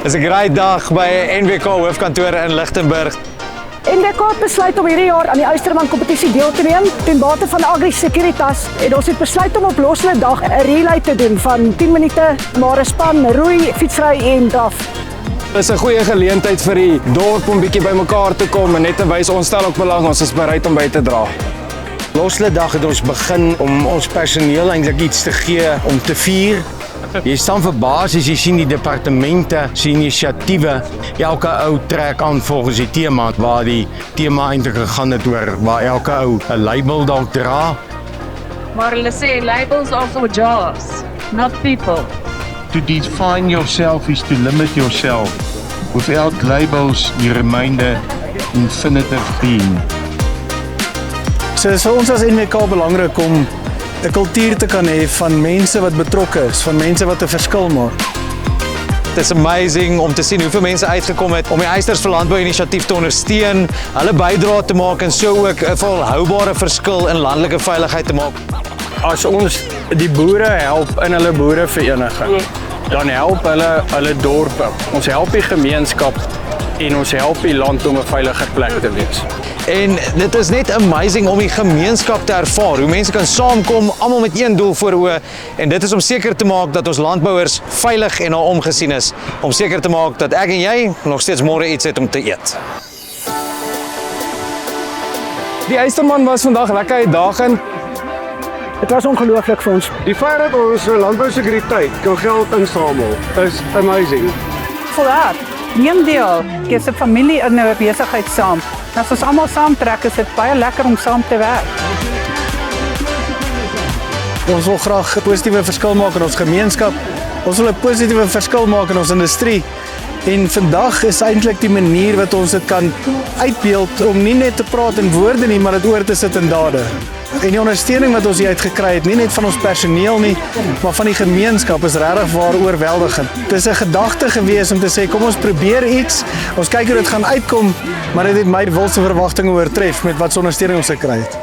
Dis 'n great dag by NWK hoofkantoor in Lichtenburg. NWK het besluit om hierdie jaar aan die Eysterman kompetisie deel te neem ten bate van Agri Securitas en ons het besluit om op loslede dag 'n relay te doen van 10 minute, maar 'n span roei, fietsry en draf. Dit is 'n goeie geleentheid vir die dorp om bietjie bymekaar te kom en net te wys ons stel ook belang, ons is bereid om by te dra. Loslede dag het ons begin om ons personeel eintlik iets te gee om te vier. Jy staan verbaas as jy sien die departemente se inisiatiewe. Elke ou trek aan volgens die tema waar die tema eintlik gegaan het oor waar elke ou 'n label dalk dra. Maar hulle sê labels are for jobs, not people. To define yourself is to limit yourself. Without labels, you remain the infinitive being. So vir ons as NWK belangrik om 'n kultuur te kan hê van mense wat betrokke is, van mense wat 'n verskil maak. Dit is amazing om te sien hoeveel mense uitgekom het om die Eysters vir Landbou inisiatief te ondersteun, hulle bydrae te maak en so ook 'n volhoubare verskil in landelike veiligheid te maak. As ons die boere help in hulle boerevereniging, dan help hulle dorpe. Ons help die gemeenskap en ons help die land om 'n veiliger plek te wees. En dit is net amazing om die gemeenskap te ervaar, hoe mense kan saamkom, almal met een doel voor oë, en dit is om seker te maak dat ons landbouers veilig en omgesien is, om seker te maak dat ek en jy nog steeds môre iets het om te eet. Die Eysterman was vandag lekker uitdagend. Dit was ongelooflik vir ons. Die feit dat ons landbousekuriteit kan geld insamel is amazing. Volhard, neem deel, gee se familie in 'n besigheid saam. As ons almal saamtrek, is dit baie lekker om saam te werk. Ons wil graag 'n positiewe verskil maak in ons gemeenskap. Ons wil 'n positiewe verskil maak in ons industrie. En vandag is eintlik die manier wat ons dit kan uitbeeld om nie net te praat in woorde nie, maar dit oor te sit in dade. En die ondersteuning wat ons hier uit gekry het, nie net van ons personeel nie, maar van die gemeenskap is regtig waar oorweldigend. Dit is 'n gedagte gewees om te sê kom ons probeer iets, ons kyk hoe dit gaan uitkom, maar dit het my wildste verwagtinge oortref met wat se ondersteuning ons gekry het.